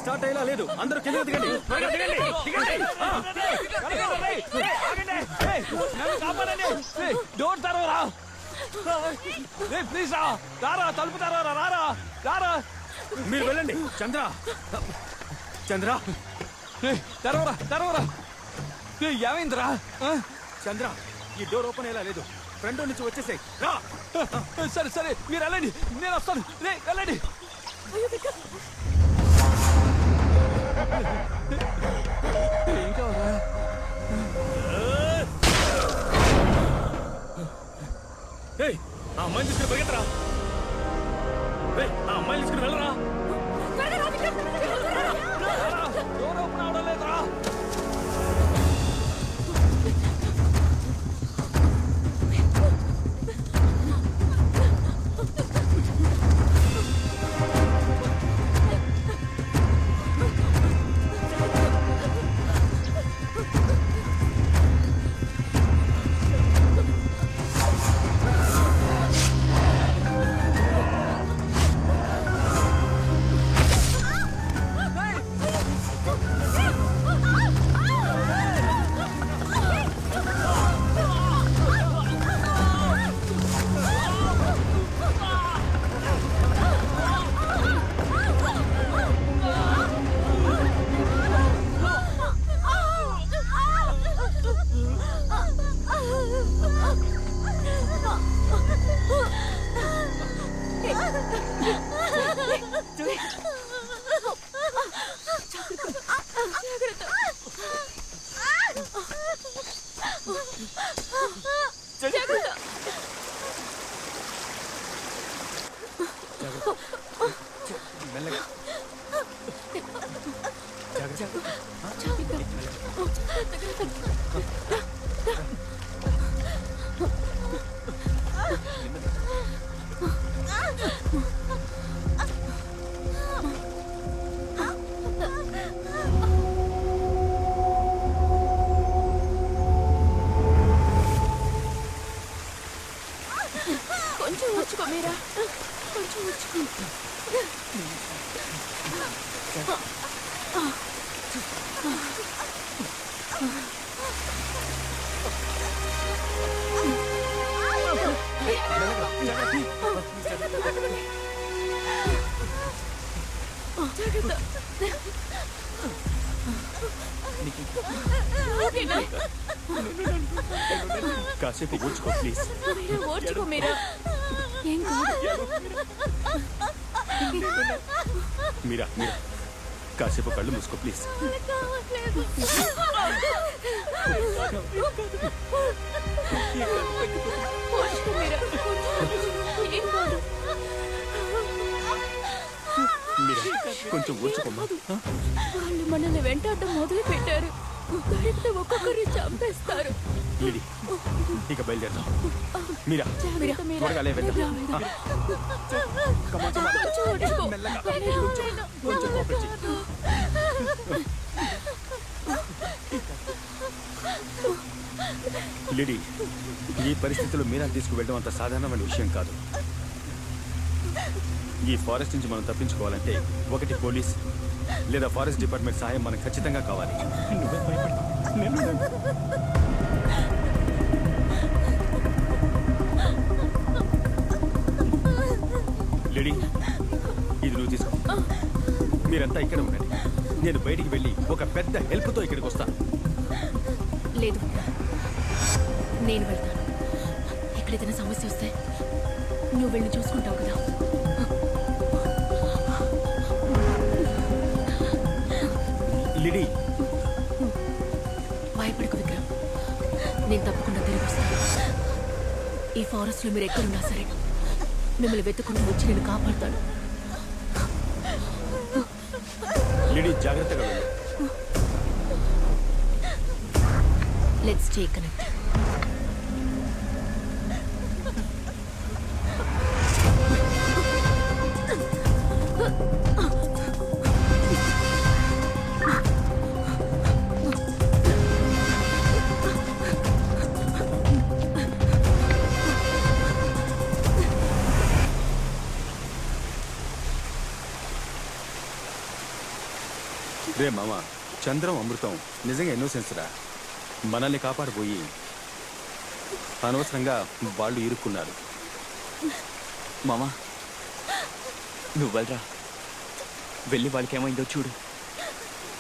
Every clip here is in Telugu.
స్టార్ట్ అయ్యేలా లేదు. అందరూ కింద దిగండి. డోర్ తరవరా ప్లీజ్ రా. రారా తలుపు తరవరా. రారా రారా. మీరు వెళ్ళండి. చంద్ర చంద్ర తెరవరా తెరవరా. ఏమైందిరా? చంద్ర ఈ డోర్ ఓపెన్ అయ్యేలా లేదు. ఫ్రంట్ నుంచి వచ్చేసాయి. రా. సరే సరే మీరు వెళ్ళండి, నేను వస్తాను. వెళ్ళండి. ఏం కావాలా? ఆ అమ్మాయిని తీసుకుని పరిగెత్తరా. ఆ అమ్మాయిని తీసుకుని వెళ్ళరా. డోర్ ఓపెన్ అవడం లేదురా. కొంచెం వచ్చుకో మీరా, కొంచెం వచ్చుకో. కాసేపు ఓర్చుకో ప్లీజ్. ఓర్చుకో మీరా, ఏం కాదు. మీరా మీరా కాసేపు కళ్ళు మూసుకో ప్లీజ్. కొంచెం ఓర్చుకోమ్మా. వాళ్ళు మనల్ని వెంటాడటం మొదలు పెట్టారు. ఒక్కొక్కరిని చంపేస్తారు. ఇక బయలుదేరదాం. మీరా త్వరగా వెళ్దాం. లిడీ, ఈ పరిస్థితుల్లో మీరా తీసుకువెళ్ళడం అంత సాధారణమైన విషయం కాదు. ఈ ఫారెస్ట్ నుంచి మనం తప్పించుకోవాలంటే ఒకటి పోలీస్ లేదా ఫారెస్ట్ డిపార్ట్మెంట్ సహాయం మనకు ఖచ్చితంగా కావాలి. లిడీ, ఇది నువ్వు తీసుకో. మీరంతా ఇక్కడ ఉండండి. నేను బయటికి వెళ్ళి ఒక పెద్ద హెల్ప్తో ఇక్కడికి వస్తాను. లేదు, నేను వెళ్తాను. ఎక్కడైతే సమస్య వస్తే నువ్వు వెళ్ళి చూసుకుంటావు కదా. లిడీ, భయపడకు విక్రమ్, నేను తప్పకుండా తిరిగి వస్తాను. ఈ ఫారెస్ట్ లో మీరు ఎక్కడున్నా సరే మిమ్మల్ని వెతుకుంటూ వచ్చి నేను కాపాడుతాను. లిడీ జాగ్రత్తగా వెళ్ళు. Let's stay connect. రే మామ, చంద్రం అమృతం నిజంగా ఇన్నోసెన్స్ రా. మనల్ని కాపాడబోయి అనవసరంగా వాళ్ళు ఇరుక్కున్నారు. మామా నువ్వు వెళ్ళరా, వెళ్ళి వాళ్ళకి ఏమైందో చూడు.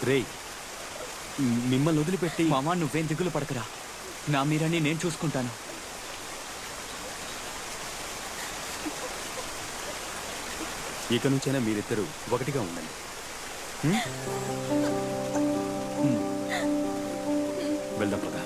రేయ్, మిమ్మల్ని వదిలిపెట్టి మామా నువ్వేం దిగులు పడకరా, నా మీరని నేను చూసుకుంటాను. ఇక నుంచైనా మీరిద్దరూ ఒకటిగా ఉండండి. వెళ్దాం పదా.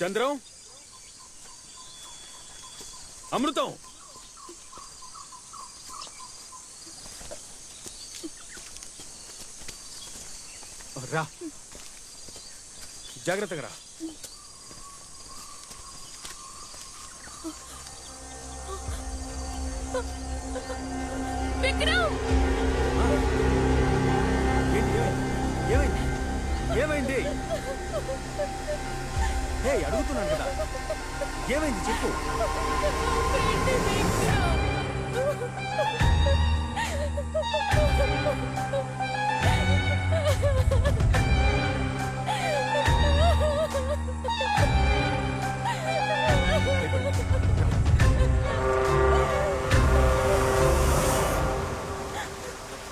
చంద్రం, అమృతం, రా, జాగ్రత్తగా రా. విక్రమ్, ఏమైంది? ఏమైంది? హే, అడుగుతున్నాను కదా, ఏమైంది చెప్పు.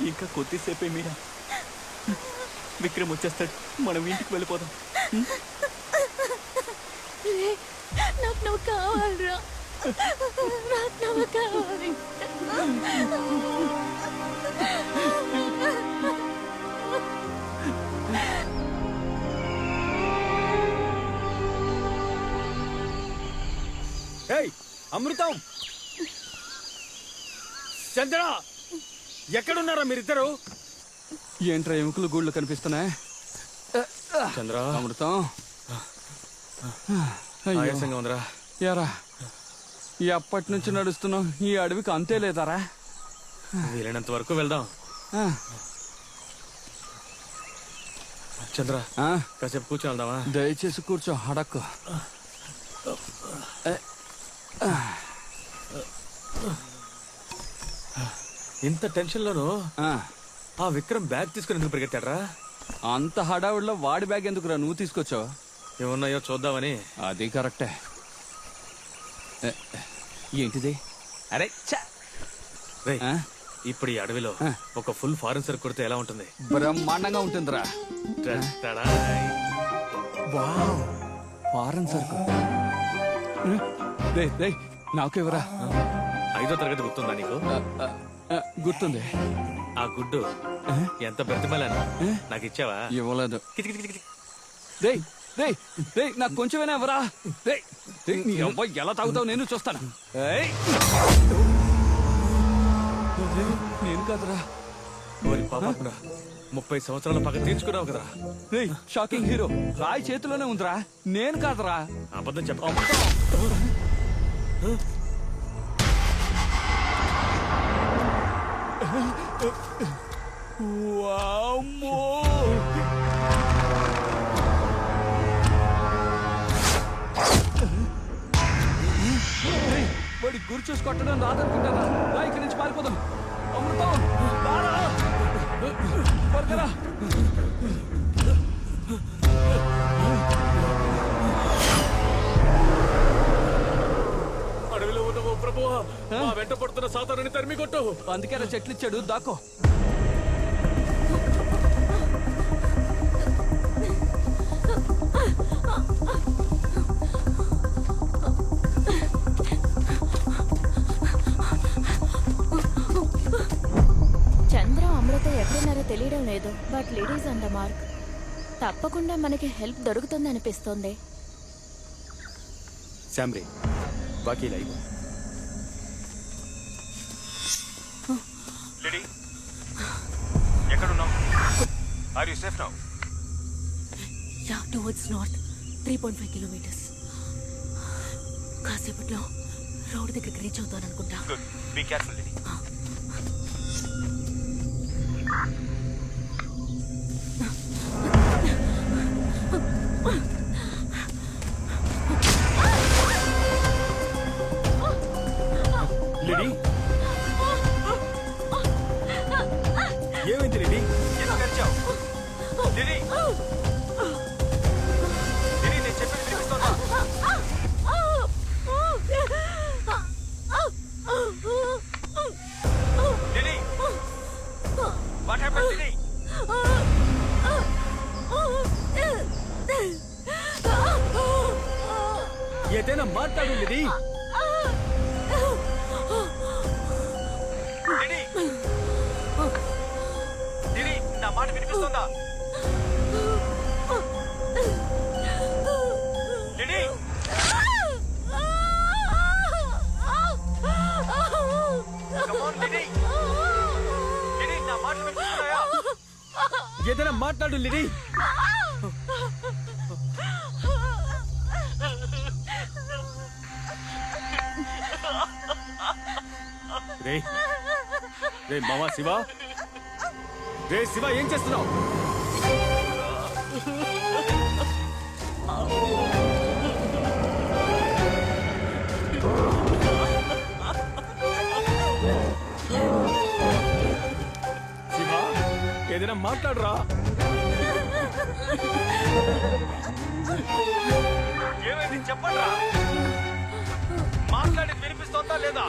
ఇంకా కొద్దిసేపే మీరా, విక్రమ్ వచ్చేస్తాడు, మనం ఇంటికి వెళ్ళిపోదాం. నాకు నువ్వు కావాలరా, నాకు నువ్వు కావాలి. ఏయ్ అమృతం, చంద్ర, ఎక్కడున్నారా మీరిద్దరు? ఏంట్రా ఎముకలు గూళ్ళు కనిపిస్తున్నాయి? చంద్ర, అమృతం, ఆయాసంగా ఉందిరా. యారా ఎప్పటి నుంచి నడుస్తున్నావు? ఈ అడవికి అంతే లేదారా? వీలైనంత వరకు వెళ్దాం. ఆ, చంద్ర, ఆ, కాసేపు కూర్చొని వెళ్దామా? దయచేసి కూర్చో, అడక్కు. ఇంత టెన్షన్లోనూ ఆ, ఆ విక్రమ్ బ్యాగ్ తీసుకుని ఎందుకు పరిగెత్తాడ్రా? అంత హడావుడిలో వాడి బ్యాగ్ ఎందుకురా నువ్వు తీసుకొచ్చావు? ఏమున్నాయో చూద్దామని. అది కరెక్టే. ఏంటిది? అరే రేయ్, ఇప్పుడు ఈ అడవిలో ఒక ఫుల్ ఫారెన్ సరుకు కొడితే ఎలా ఉంటుంది? బ్రహ్మాండంగా ఉంటుందిరా. టడాయ్. వావ్, ఫారెన్ సరుకు. రేయ్ రేయ్, నాకెవరా? 5వ తరగతి గుర్తుందా నీకు? గుర్తుంది. ఆ గుడ్డు ఎంత బ్రతిమలాను నాకు ఇచ్చావా? ఇవ్వలేదు. కిచి కిచి కిచి. రేయ్ రేయ్ రేయ్, నాకు కొంచెమైనా ఎవరా? రేయ్ రేయ్, నీ అబ్బాయి ఎలా తాగుతావు నేను చూస్తాను. ఏయ్, నేను కాదురా. ఓరి పాపకుడా, 30 సంవత్సరాల పగ తీర్చుకున్నావు కదరా. రేయ్ షాకింగ్ హీరో రాయి చేతిలోనే ఉందిరా, నేను కాదురా. అబద్ధం చెప్ప. వామ్మో! రేయ్, వాడి గురి చూసి కొట్టడం రాదనుకుంటారా? రా ఇక్కడి నుంచి పారిపోదాం. అమృతం రారా! త్వరగా రా. అడవిలో ఉన్న ఓ ప్రభువా, మా వెంట పడుతున్న సాతానుని తరిమి కొట్టు. అందుకే చెట్లు ఇచ్చాడు, దాకో. చంద్ర అమృత ఎక్కడున్నారో తెలియడం లేదు, but ladies on the mark. తప్పకుండా మనకి హెల్ప్ దొరుకుతుంది అనిపిస్తోంది. శామ్రీ, బాకీ లైవ్. లేడీ, ఎక్కడున్నావు? Are you safe now? Yeah, towards north 3.5 kilometres. కాసేపట్లో రోడ్ దగ్గరికి రీచ్ అవుతాను అనుకుంటా. Good, be careful lady. Lady, ఏమైంది లేడీ? ఎందుకు అరిచావు? లేడీ, లేడీ, నేను చెప్పేది వినిపిస్తోందా? Lady, what happened lady? ఏదైనా మాట్లాడు లేడీ. లేడీ, లేడీ, నా మాట వినిపిస్తుందా? Lady, come on, lady. Lady, నా మాట వినిపిస్తున్నాయా? ఏదైనా మాట్లాడు లేడీ. రే రే మావా శివ, రే శివ, ఏం చేస్తున్నావు? శివ, ఏదైనా మాట్లాడరా. ఏమైంది చెప్పండి రా. మాట్లాడేది వినిపిస్తోందా లేదా?